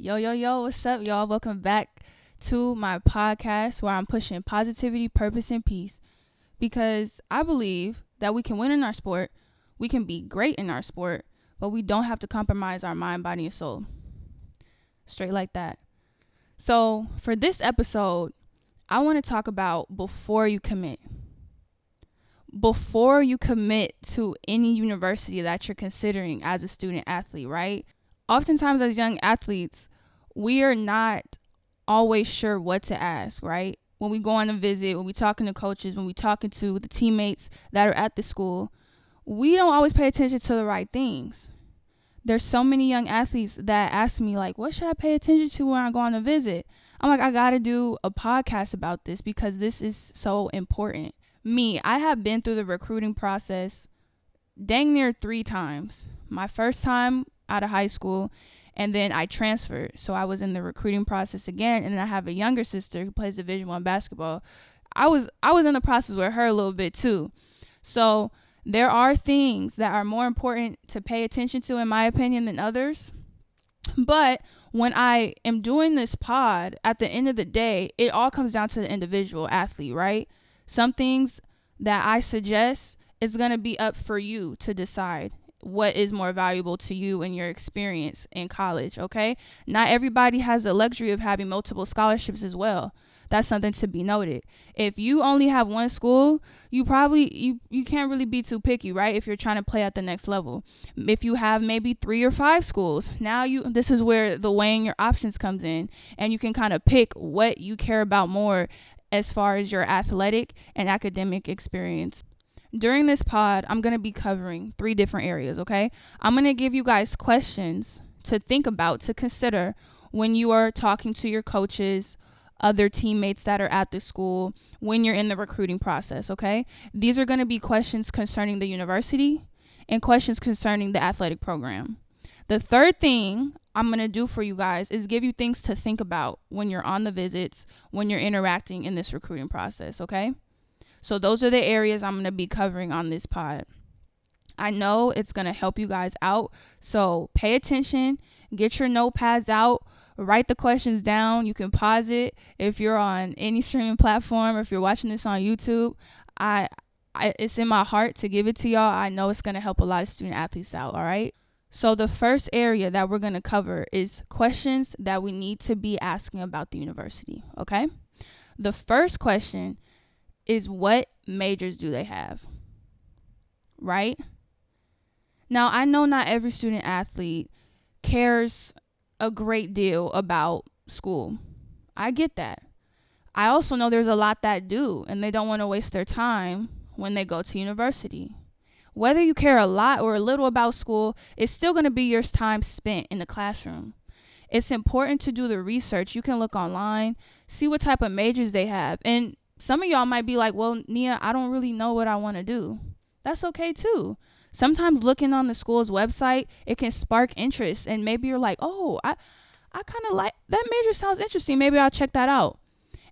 Yo, what's up, y'all? Welcome back to my podcast where I'm pushing positivity, purpose, and peace because I believe that we can win in our sport, we can be great in our sport, but we don't have to compromise our mind, body, and soul. Straight like that. So for this episode, I want to talk about before you commit. Before you commit to any university that you're considering as a student athlete, right? Oftentimes as young athletes, we are not always sure what to ask, right? When we go on a visit, when we talking to coaches, when we talking to the teammates that are at the school, we don't always pay attention to the right things. There's so many young athletes that ask me, like, what should I pay attention to when I go on a visit? I'm like, I got to do a podcast about this because this is so important. I have been through the recruiting process dang near 3 times. My first time out of high school, and then I transferred. So I was in the recruiting process again, and then I have a younger sister who plays Division I basketball. I was in the process with her a little bit too. So there are things that are more important to pay attention to, in my opinion, than others. But when I am doing this pod, at the end of the day, it all comes down to the individual athlete, right? Some things that I suggest is going to be up for you to decide what is more valuable to you and your experience in college, okay? Not everybody has the luxury of having multiple scholarships as well. That's something to be noted. If you only have one school, you can't really be too picky, right? If you're trying to play at the next level. If you have maybe 3 or 5 schools, this is where the weighing your options comes in, and you can kind of pick what you care about more as far as your athletic and academic experience. During this pod, I'm going to be covering 3 different areas, okay? I'm going to give you guys questions to think about, to consider when you are talking to your coaches, other teammates that are at the school, when you're in the recruiting process, okay? These are going to be questions concerning the university and questions concerning the athletic program. The third thing I'm going to do for you guys is give you things to think about when you're on the visits, when you're interacting in this recruiting process, okay? So those are the areas I'm going to be covering on this pod. I know it's going to help you guys out. So pay attention, get your notepads out, write the questions down. You can pause it if you're on any streaming platform or if you're watching this on YouTube. It's in my heart to give it to y'all. I know it's going to help a lot of student athletes out, all right? So the first area that we're going to cover is questions that we need to be asking about the university, okay? The first question is, what majors do they have, right? Now, I know not every student athlete cares a great deal about school. I get that. I also know there's a lot that do, and they don't want to waste their time when they go to university. Whether you care a lot or a little about school, it's still going to be your time spent in the classroom. It's important to do the research. You can look online, see what type of majors they have. And some of y'all might be like, well, Nia, I don't really know what I want to do. That's okay too. Sometimes looking on the school's website, it can spark interest. And maybe you're like, oh, I kind of like that major, sounds interesting. Maybe I'll check that out.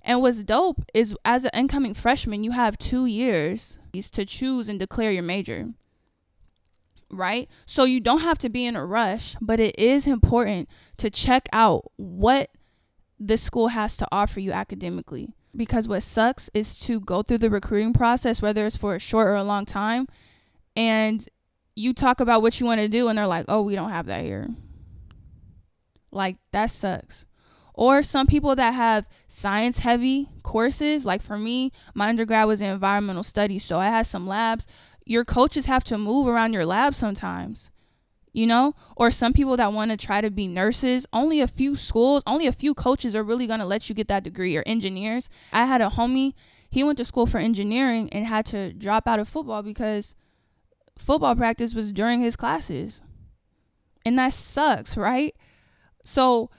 And what's dope is, as an incoming freshman, you have 2 years to choose and declare your major, right? So you don't have to be in a rush, but it is important to check out what the school has to offer you academically. Because what sucks is to go through the recruiting process, whether it's for a short or a long time, and you talk about what you want to do, and they're like, oh, we don't have that here. Like, that sucks. Or some people that have science-heavy courses, like for me, my undergrad was in environmental studies, so I had some labs. Your coaches have to move around your lab sometimes, you know? Or some people that want to try to be nurses, only a few coaches are really going to let you get that degree, or engineers. I had a homie, he went to school for engineering and had to drop out of football because football practice was during his classes. And that sucks, right? So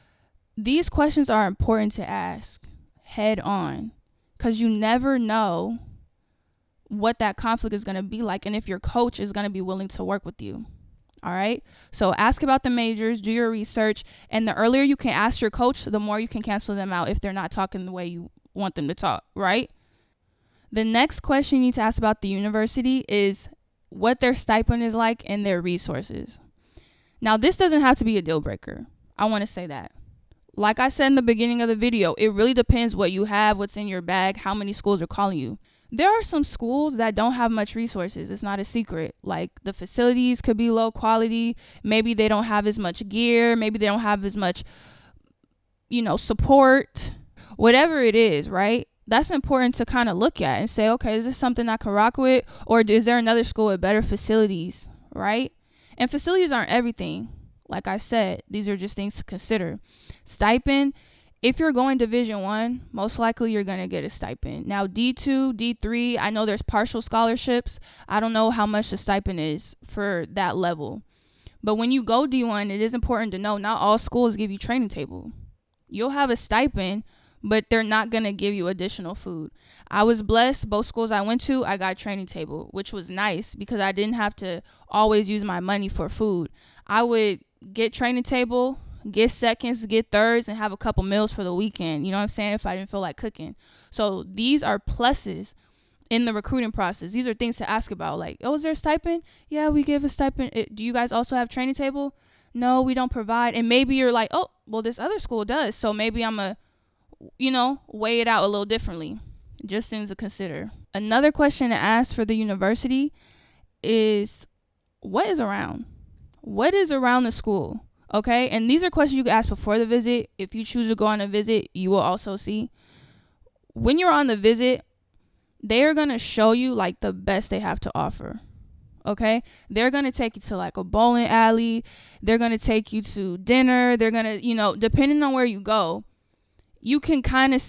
these questions are important to ask head on, because you never know what that conflict is going to be like and if your coach is going to be willing to work with you. All right. So ask about the majors, do your research, and the earlier you can ask your coach, the more you can cancel them out if they're not talking the way you want them to talk, right? The next question you need to ask about the university is what their stipend is like and their resources. Now, this doesn't have to be a deal breaker. I want to say that. Like I said in the beginning of the video, it really depends what you have, what's in your bag, how many schools are calling you. There are some schools that don't have much resources. It's not a secret. Like, the facilities could be low quality. Maybe they don't have as much gear. Maybe they don't have as much, support. Whatever it is, right? That's important to kind of look at and say, okay, is this something I can rock with? Or is there another school with better facilities, right? And facilities aren't everything. Like I said, these are just things to consider. Stipend. If you're going Division 1, most likely you're going to get a stipend. Now, D2, D3, I know there's partial scholarships. I don't know how much the stipend is for that level. But when you go D1, it is important to know not all schools give you training table. You'll have a stipend, but they're not going to give you additional food. I was blessed. Both schools I went to, I got training table, which was nice because I didn't have to always use my money for food. I would get training table, get seconds, get thirds, and have a couple meals for the weekend. You know what I'm saying? If I didn't feel like cooking. So these are pluses in the recruiting process. These are things to ask about. Like, oh, is there a stipend? Yeah, we give a stipend. Do you guys also have training table? No, we don't provide. And maybe you're like, oh, well, this other school does. So maybe I'm a, weigh it out a little differently. Just things to consider. Another question to ask for the university is, what is around? What is around the school? Okay, and these are questions you can ask before the visit. If you choose to go on a visit, you will also see. When you're on the visit, they are going to show you like the best they have to offer. Okay, they're going to take you to like a bowling alley. They're going to take you to dinner. They're going to, depending on where you go, you can kind of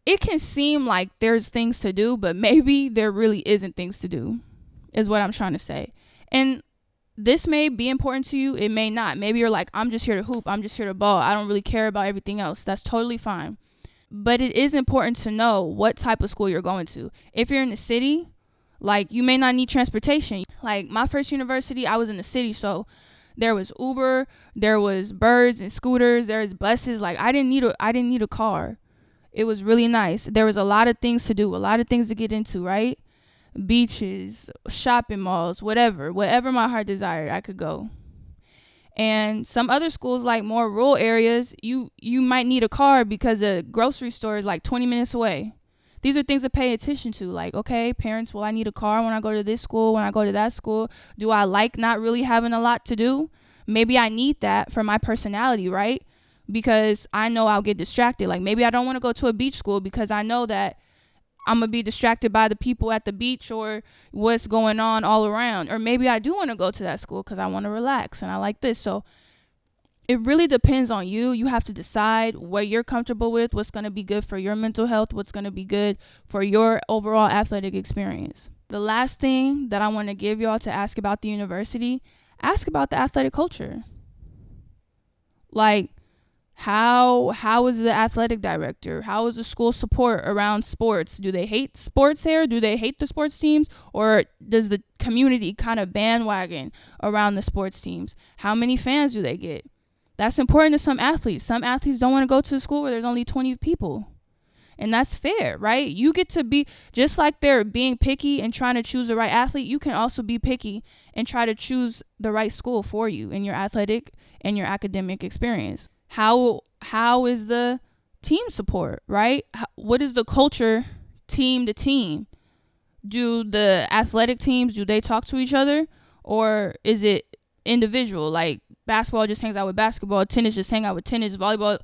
it can seem like there's things to do, but maybe there really isn't things to do, is what I'm trying to say. And this may be important to you. It may not. Maybe you're like, I'm just here to hoop. I'm just here to ball. I don't really care about everything else. That's totally fine. But it is important to know what type of school you're going to. If you're in the city, like, you may not need transportation. Like, my first university, I was in the city, so there was Uber, there was birds and scooters, there's buses. Like, I didn't need a car. It was really nice. There was a lot of things to do, a lot of things to get into, right? Beaches, shopping malls, whatever my heart desired, I could go. And some other schools, like more rural areas, you might need a car because a grocery store is like 20 minutes away. These are things to pay attention to. Like, okay, parents, will I need a car when I go to this school, when I go to that school? Do I like not really having a lot to do? Maybe I need that for my personality, right? Because I know I'll get distracted. Like, maybe I don't want to go to a beach school because I know that I'm going to be distracted by the people at the beach or what's going on all around. Or maybe I do want to go to that school because I want to relax and I like this. So it really depends on you. You have to decide what you're comfortable with, what's going to be good for your mental health, what's going to be good for your overall athletic experience. The last thing that I want to give y'all to ask about the university, ask about the athletic culture. Like, how is the athletic director? How is the school support around sports? Do they hate sports here? Do they hate the sports teams? Or does the community kind of bandwagon around the sports teams? How many fans do they get? That's important to some athletes. Some athletes don't want to go to a school where there's only 20 people. And that's fair, right? You get to be, just like they're being picky and trying to choose the right athlete, you can also be picky and try to choose the right school for you in your athletic and your academic experience. How is the team support, right? What is the culture team to team? Do the athletic teams, do they talk to each other? Or is it individual? Like, basketball just hangs out with basketball, tennis just hang out with tennis, volleyball,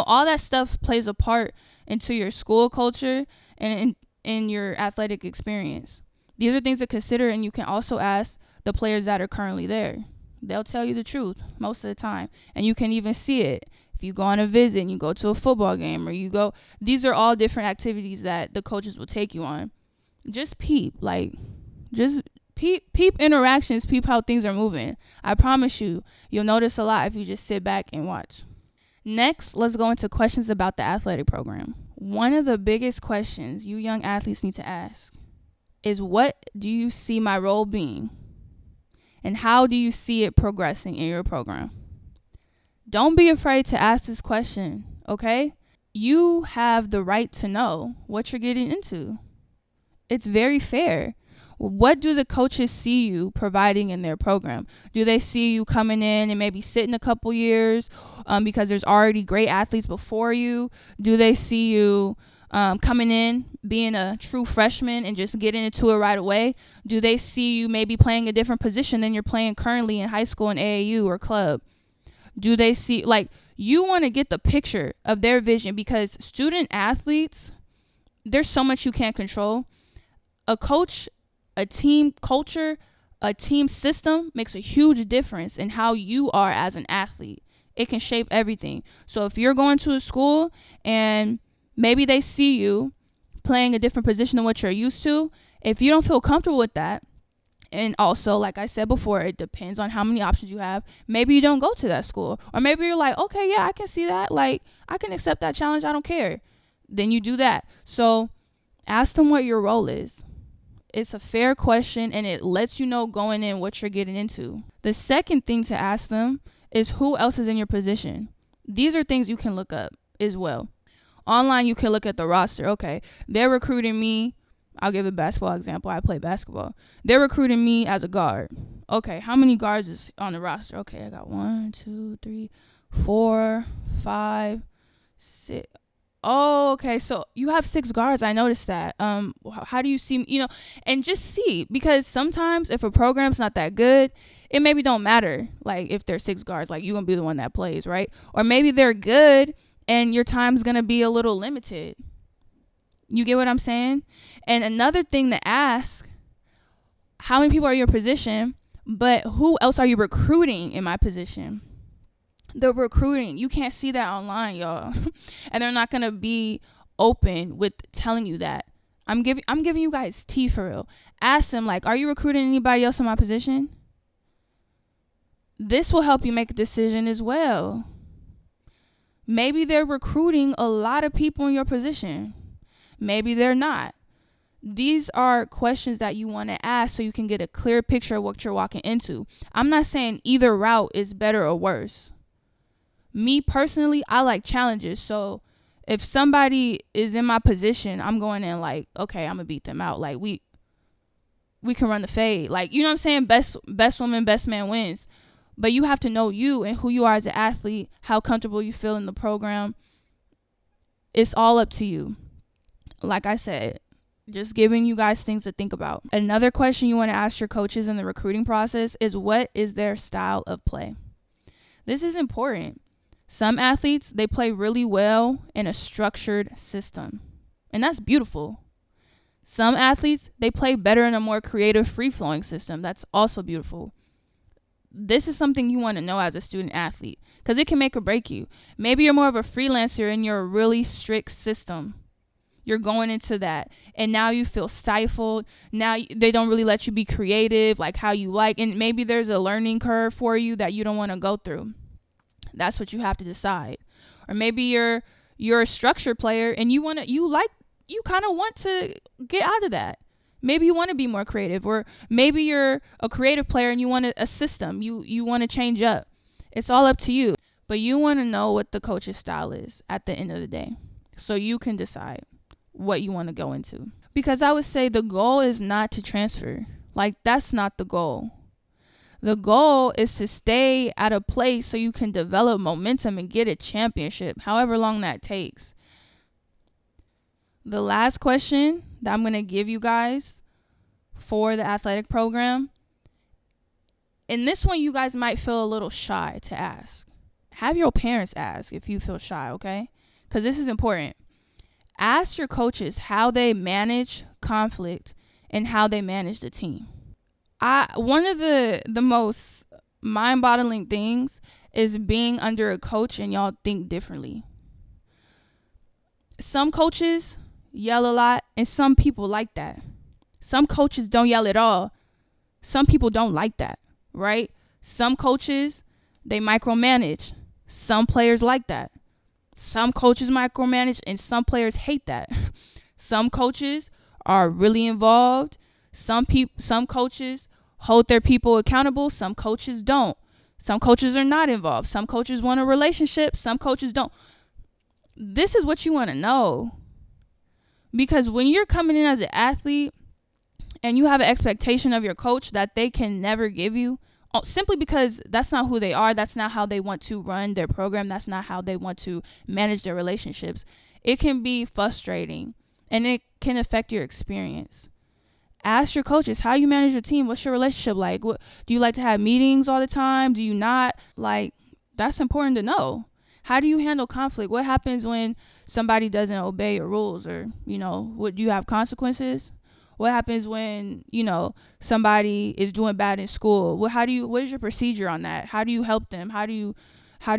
all that stuff plays a part into your school culture and in your athletic experience. These are things to consider, and you can also ask the players that are currently there. They'll tell you the truth most of the time, and you can even see it if you go on a visit and you go to a football game or these are all different activities that the coaches will take you on. Just peep interactions, peep how things are moving. I promise you'll notice a lot if you just sit back and watch. Next, let's go into questions about the athletic program. One of the biggest questions you young athletes need to ask is, what do you see my role being? And how do you see it progressing in your program? Don't be afraid to ask this question, okay? You have the right to know what you're getting into. It's very fair. What do the coaches see you providing in their program? Do they see you coming in and maybe sitting a couple years because there's already great athletes before you? Do they see you coming in, being a true freshman and just getting into it right away? Do they see you maybe playing a different position than you're playing currently in high school in AAU or club? Do they see, like, you want to get the picture of their vision, because student athletes, there's so much you can't control. A coach, a team culture, a team system makes a huge difference in how you are as an athlete. It can shape everything. So if you're going to a school and maybe they see you playing a different position than what you're used to, if you don't feel comfortable with that, and also, like I said before, it depends on how many options you have. Maybe you don't go to that school. Or maybe you're like, okay, yeah, I can see that. Like, I can accept that challenge. I don't care. Then you do that. So ask them what your role is. It's a fair question, and it lets you know going in what you're getting into. The second thing to ask them is who else is in your position. These are things you can look up as well. Online, you can look at the roster. Okay, they're recruiting me. I'll give a basketball example. I play basketball. They're recruiting me as a guard. Okay, how many guards is on the roster? Okay, I got 1, 2, 3, 4, 5, 6. Oh, okay. So you have 6 guards. I noticed that. How do you see, and just see, because sometimes if a program's not that good, it maybe don't matter. Like if there's 6 guards, like you gonna be the one that plays, right? Or maybe they're good and your time's gonna be a little limited. You get what I'm saying? And another thing to ask, how many people are in your position, but who else are you recruiting in my position? The recruiting, you can't see that online, y'all. And they're not going to be open with telling you that. I'm giving you guys tea for real. Ask them, like, are you recruiting anybody else in my position? This will help you make a decision as well. Maybe they're recruiting a lot of people in your position. Maybe they're not. These are questions that you want to ask so you can get a clear picture of what you're walking into. I'm not saying either route is better or worse. Me personally, I like challenges. So if somebody is in my position, I'm going in like, okay, I'm gonna beat them out. Like we can run the fade. Like, you know what I'm saying? Best woman, best man wins. But you have to know you and who you are as an athlete, how comfortable you feel in the program. It's all up to you. Like I said, just giving you guys things to think about. Another question you want to ask your coaches in the recruiting process is, what is their style of play? This is important. Some athletes, they play really well in a structured system, and that's beautiful. Some athletes, they play better in a more creative, free-flowing system. That's also beautiful. This is something you want to know as a student athlete, because it can make or break you. Maybe you're more of a freelancer and you're a really strict system. You're going into that, and now you feel stifled. Now they don't really let you be creative like how you like, and maybe there's a learning curve for you that you don't want to go through. That's what you have to decide. Or maybe you're a structured player and you kind of want to get out of that. Maybe you want to be more creative, or maybe you're a creative player and you want a system. You want to change up. It's all up to you. But you want to know what the coach's style is at the end of the day, so you can decide what you want to go into. Because I would say the goal is not to transfer. Like, that's not the goal. The goal is to stay at a place so you can develop momentum and get a championship, however long that takes. The last question that I'm going to give you guys for the athletic program, and this one you guys might feel a little shy to ask. Have your parents ask if you feel shy, okay? Because this is important. Ask your coaches how they manage conflict and how they manage the team. One of the most mind-boggling things is being under a coach and y'all think differently. Some coaches yell a lot, and some people like that. Some coaches don't yell at all. Some people don't like that, right? Some coaches, they micromanage. Some players like that. Some coaches micromanage, and some players hate that. Some coaches are really involved. Some coaches hold their people accountable. Some coaches don't. Some coaches are not involved. Some coaches want a relationship. Some coaches don't. This is what you want to know. Because when you're coming in as an athlete and you have an expectation of your coach that they can never give you, simply because that's not who they are, that's not how they want to run their program, that's not how they want to manage their relationships, it can be frustrating and it can affect your experience. Ask your coaches how you manage your team. What's your relationship like? What, do you like to have meetings all the time? Do you not? Like, that's important to know. How do you handle conflict? What happens when somebody doesn't obey your rules, or, what, do you have consequences? What happens when, somebody is doing bad in school? What is your procedure on that? How do you help them? Do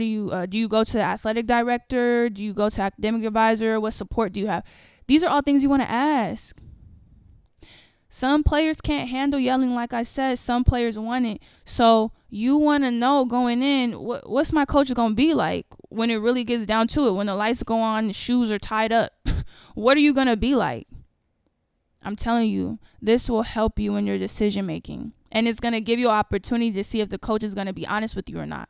you go to the athletic director? Do you go to academic advisor? What support do you have? These are all things you want to ask. Some players can't handle yelling, like I said. Some players want it. So you want to know going in, what's my coach going to be like when it really gets down to it, when the lights go on, the shoes are tied up. What are you going to be like? I'm telling you, this will help you in your decision making. And it's going to give you an opportunity to see if the coach is going to be honest with you or not.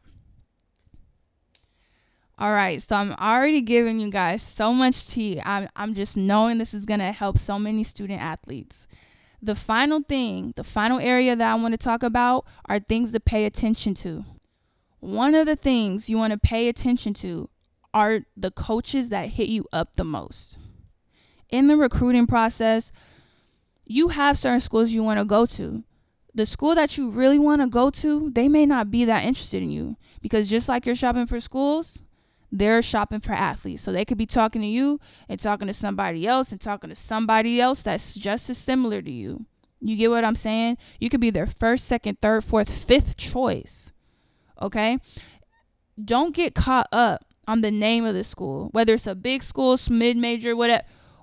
All right, so I'm already giving you guys so much tea. I'm just knowing this is going to help so many student athletes. The final area that I want to talk about are things to pay attention to. One of the things you want to pay attention to are the coaches that hit you up the most. In the recruiting process, you have certain schools you want to go to. The school that you really want to go to, they may not be that interested in you, because just like you're shopping for schools, they're shopping for athletes. So they could be talking to you and talking to somebody else and talking to somebody else that's just as similar to you. You get what I'm saying? You could be their first, second, third, fourth, fifth choice. Okay? Don't get caught up on the name of the school, whether it's a big school, mid-major,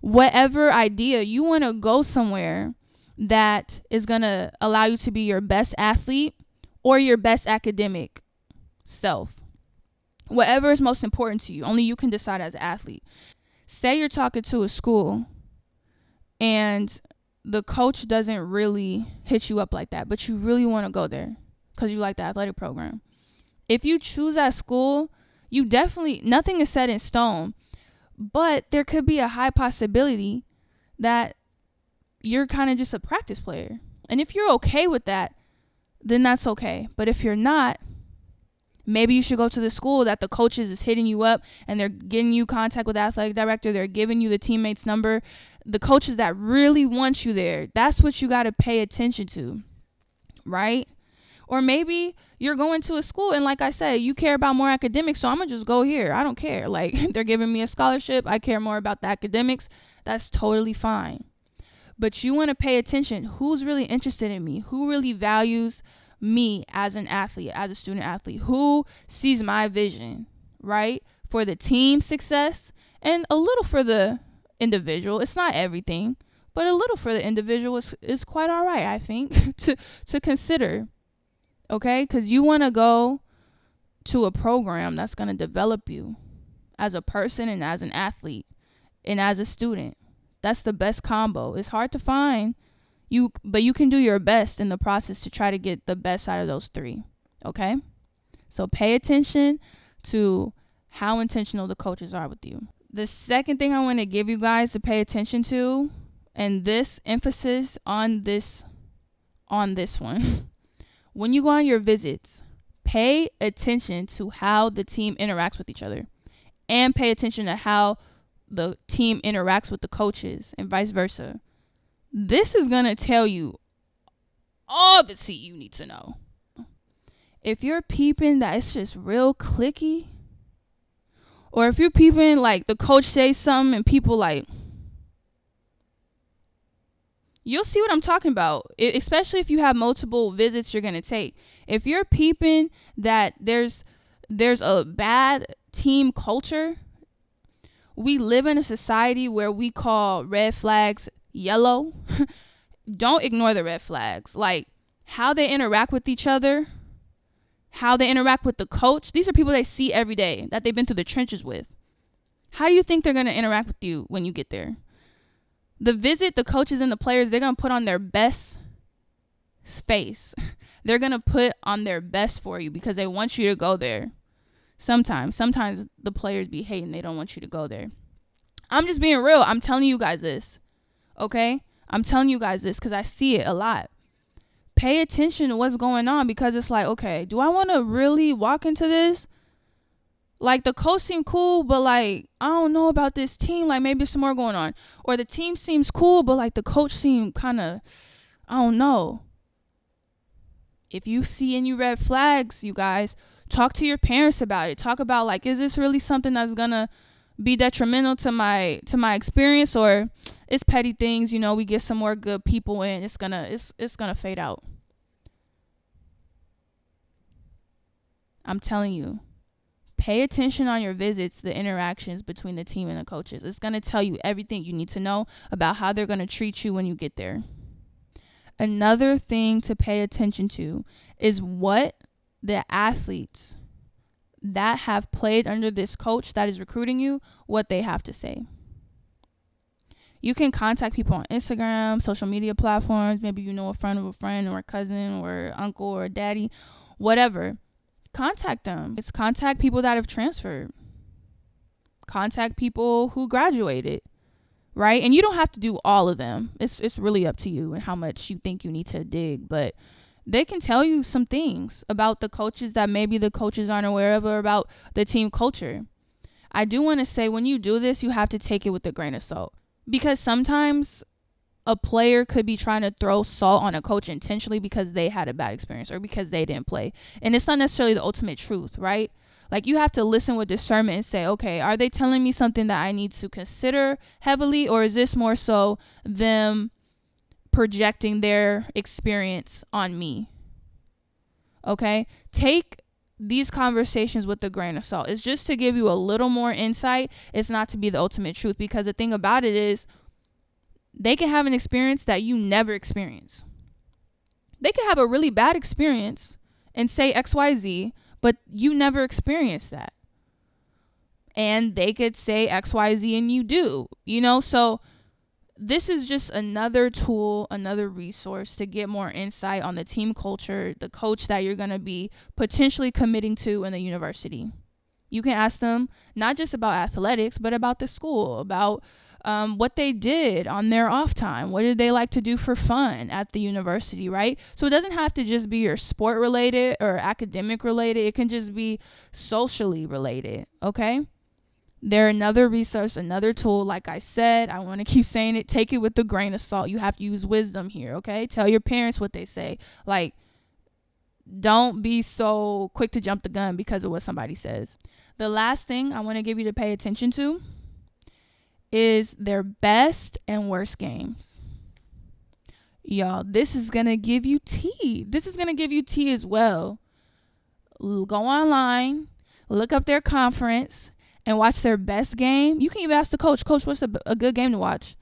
whatever idea. You want to go somewhere that is going to allow you to be your best athlete or your best academic self. Whatever is most important to you, only you can decide as an athlete. Say you're talking to a school and the coach doesn't really hit you up like that, but you really want to go there because you like the athletic program. If you choose that school, nothing is set in stone, but there could be a high possibility that you're kind of just a practice player. And if you're okay with that, then that's okay. But if you're not, maybe you should go to the school that the coaches is hitting you up and they're getting you contact with the athletic director. They're giving you the teammate's number. The coaches that really want you there. That's what you got to pay attention to, right? Or maybe you're going to a school and, like I said, you care about more academics, so I'm going to just go here. I don't care. Like, they're giving me a scholarship. I care more about the academics. That's totally fine. But you want to pay attention. Who's really interested in me? Who really values me as an athlete, as a student athlete? Who sees my vision, right? For the team success and a little for the individual. It's not everything, but a little for the individual is quite all right, I think, to consider. Okay? Because you want to go to a program that's going to develop you as a person and as an athlete and as a student. That's the best combo. It's hard to find. But you can do your best in the process to try to get the best out of those three. Okay? So pay attention to how intentional the coaches are with you. The second thing I want to give you guys to pay attention to, and this emphasis on this one, when you go on your visits, pay attention to how the team interacts with each other, and pay attention to how the team interacts with the coaches and vice versa. This is going to tell you all the tea you need to know. If you're peeping that it's just real cliquey, or if you're peeping like the coach says something and people like, you'll see what I'm talking about, especially if you have multiple visits you're going to take. If you're peeping that there's a bad team culture, we live in a society where we call red flags yellow. Don't ignore the red flags. Like how they interact with each other, how they interact with the coach. These are people they see every day that they've been through the trenches with. How do you think they're going to interact with you when you get there? The coaches and the players, they're going to put on their best face. They're going to put on their best for you because they want you to go there. Sometimes the players be hating. They don't want you to go there. I'm just being real. I'm telling you guys this. Okay? I'm telling you guys this because I see it a lot. Pay attention to what's going on, because it's like, okay, do I want to really walk into this? Like, the coach seemed cool, but like, I don't know about this team. Like, maybe there's some more going on. Or the team seems cool, but like the coach seemed kind of, I don't know. If you see any red flags, you guys, talk to your parents about it. Talk about, like, is this really something that's gonna be detrimental to my experience, or it's petty things, we get some more good people in, it's gonna fade out. I'm telling you, pay attention on your visits, the interactions between the team and the coaches. It's gonna tell you everything you need to know about how they're gonna treat you when you get there. Another thing to pay attention to is what the athletes that have played under this coach that is recruiting you, what they have to say. You can contact people on Instagram, social media platforms. Maybe you know a friend of a friend, or a cousin, or uncle, or daddy, whatever. Contact them. It's contact people that have transferred. Contact people who graduated, right? And you don't have to do all of them. It's really up to you and how much you think you need to dig. But they can tell you some things about the coaches that maybe the coaches aren't aware of, or about the team culture. I do want to say, when you do this, you have to take it with a grain of salt, because sometimes a player could be trying to throw salt on a coach intentionally because they had a bad experience or because they didn't play. And it's not necessarily the ultimate truth, right? Like, you have to listen with discernment and say, okay, are they telling me something that I need to consider heavily, or is this more so them projecting their experience on me? Okay, take these conversations with a grain of salt. It's just to give you a little more insight. It's not to be the ultimate truth, because the thing about it is, they can have an experience that you never experience. They can have a really bad experience and say XYZ, but you never experienced that. And they could say XYZ and you do, so this is just another tool, another resource to get more insight on the team culture, the coach that you're going to be potentially committing to in the university. You can ask them not just about athletics, but about the school, about what they did on their off time. What did they like to do for fun at the university, right? So it doesn't have to just be your sport related or academic related. It can just be socially related, okay? They're another resource, another tool. Like I said, I want to keep saying it. Take it with a grain of salt. You have to use wisdom here, okay? Tell your parents what they say. Like, don't be so quick to jump the gun because of what somebody says. The last thing I want to give you to pay attention to is their best and worst games. Y'all, this is going to give you tea. This is going to give you tea as well. Go online, look up their conference, and watch their best game. You can even ask the coach, what's a good game to watch?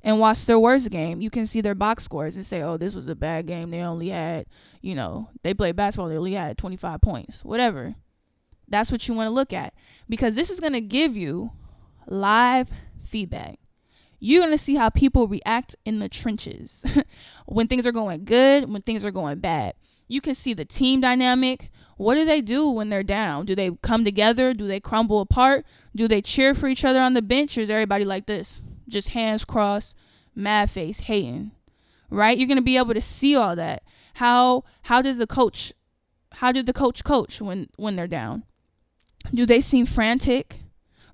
And watch their worst game. You can see their box scores and say, oh, this was a bad game. They only had, they played basketball. They only had 25 points, whatever. That's what you want to look at, because this is going to give you live feedback. You're going to see how people react in the trenches when things are going good, when things are going bad. You can see the team dynamic. What do they do when they're down? Do they come together? Do they crumble apart? Do they cheer for each other on the bench? Or is everybody like this? Just hands crossed, mad face, hating, right? You're going to be able to see all that. How did the coach coach when they're down? Do they seem frantic,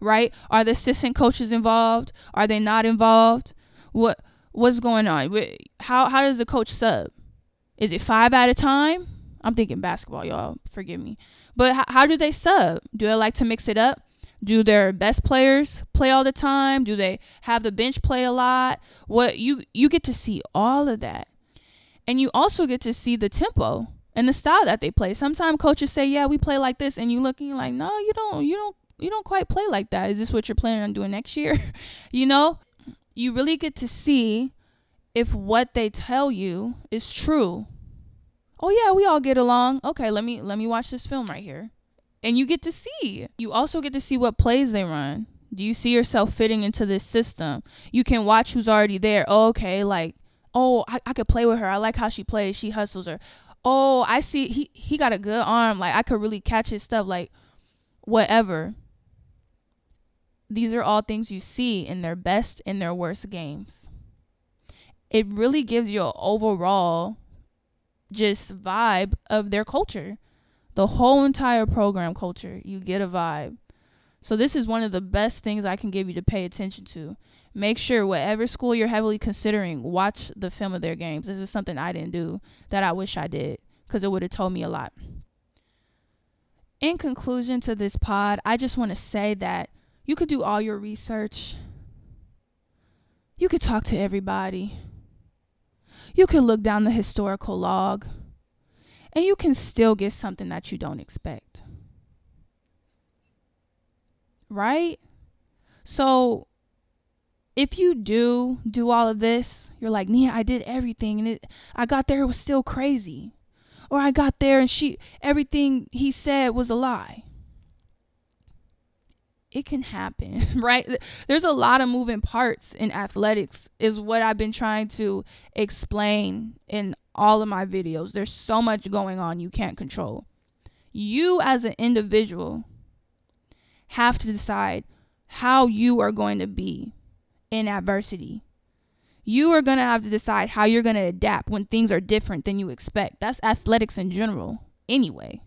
right? Are the assistant coaches involved? Are they not involved? What's going on? How does the coach sub? Is it 5 at a time? I'm thinking basketball, y'all. Forgive me. But how do they sub? Do they like to mix it up? Do their best players play all the time? Do they have the bench play a lot? You get to see all of that. And you also get to see the tempo and the style that they play. Sometimes coaches say, yeah, we play like this. And you look and you're like, no, you don't quite play like that. Is this what you're planning on doing next year? You really get to see if what they tell you is true. Oh yeah, we all get along. Okay, let me watch this film right here. And you get to see. You also get to see what plays they run. Do you see yourself fitting into this system? You can watch who's already there. Oh, okay, like, I could play with her. I like how she plays. She hustles her. Oh, I see he got a good arm. Like, I could really catch his stuff. Like, whatever. These are all things you see in their best and their worst games. it really gives you an overall just vibe of their culture. The whole entire program culture, you get a vibe. So this is one of the best things I can give you to pay attention to. Make sure whatever school you're heavily considering, watch the film of their games. This is something I didn't do that I wish I did, because it would have told me a lot. In conclusion to this pod, I just want to say that you could do all your research. You could talk to everybody. You could look down the historical log. And you can still get something that you don't expect. Right? So if you do all of this, you're like, Nia, I did everything and I got there, it was still crazy. Or I got there and everything he said was a lie. It can happen, right? There's a lot of moving parts in athletics, is what I've been trying to explain in all of my videos. There's so much going on you can't control. You as an individual have to decide how you are going to be in adversity. You are going to have to decide how you're going to adapt when things are different than you expect. That's athletics in general anyway.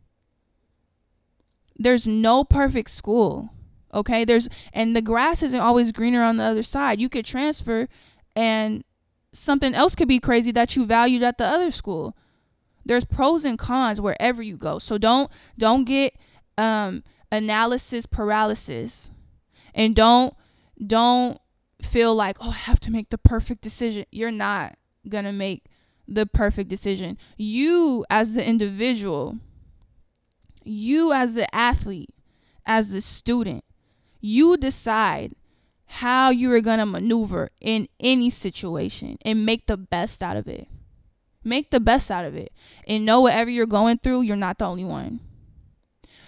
There's no perfect school. Okay, and the grass isn't always greener on the other side. You could transfer and something else could be crazy that you valued at the other school. There's pros and cons wherever you go. So don't get analysis paralysis, and don't feel like, oh, I have to make the perfect decision. You're not gonna make the perfect decision. You as the individual, you as the athlete, as the student, you decide how you are going to maneuver in any situation and make the best out of it. Make the best out of it. And know whatever you're going through, you're not the only one.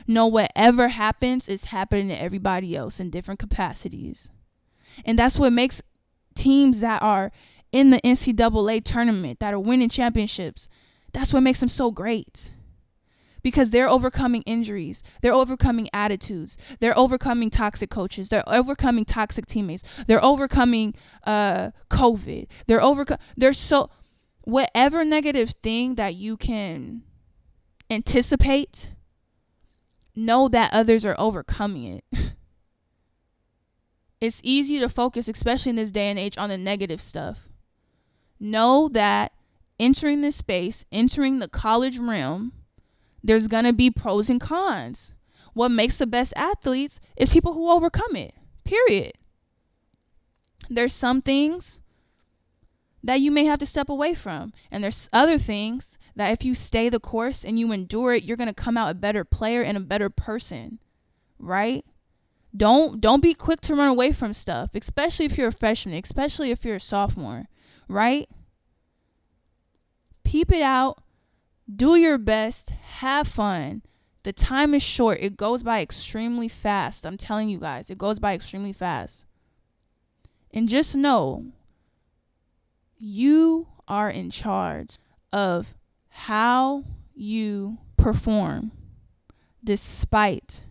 Know whatever happens is happening to everybody else in different capacities. And that's what makes teams that are in the NCAA tournament, that are winning championships, that's what makes them so great. Because they're overcoming injuries. They're overcoming attitudes. They're overcoming toxic coaches. They're overcoming toxic teammates. They're overcoming COVID. They're so, whatever negative thing that you can anticipate, know that others are overcoming it. It's easy to focus, especially in this day and age, on the negative stuff. Know that entering this space, entering the college realm, there's going to be pros and cons. What makes the best athletes is people who overcome it, period. There's some things that you may have to step away from. And there's other things that if you stay the course and you endure it, you're going to come out a better player and a better person, right? Don't be quick to run away from stuff, especially if you're a freshman, especially if you're a sophomore, right? Peep it out. Do your best. Have fun. The time is short. It goes by extremely fast. I'm telling you guys, it goes by extremely fast. And just know, you are in charge of how you perform, despite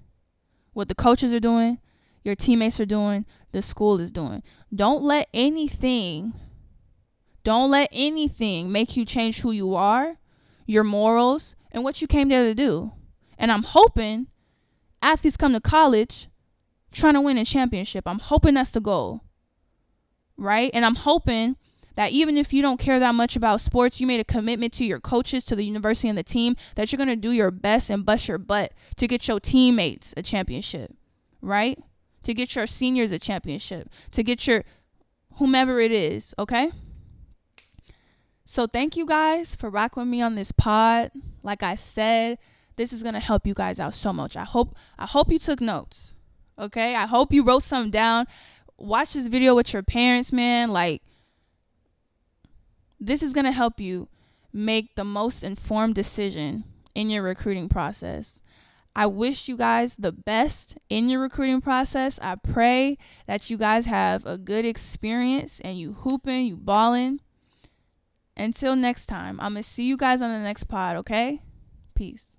what the coaches are doing, your teammates are doing, the school is doing. Don't let anything make you change who you are, your morals, and what you came there to do. And I'm hoping athletes come to college trying to win a championship. I'm hoping that's the goal, right? And I'm hoping that even if you don't care that much about sports, you made a commitment to your coaches, to the university and the team, that you're going to do your best and bust your butt to get your teammates a championship, right? To get your seniors a championship, to get your whomever it is, okay? So thank you guys for rocking with me on this pod. Like I said, this is going to help you guys out so much. I hope you took notes, okay? I hope you wrote something down. Watch this video with your parents, man. Like, this is going to help you make the most informed decision in your recruiting process. I wish you guys the best in your recruiting process. I pray that you guys have a good experience and you hooping, you balling. Until next time, I'm going to see you guys on the next pod, okay? Peace.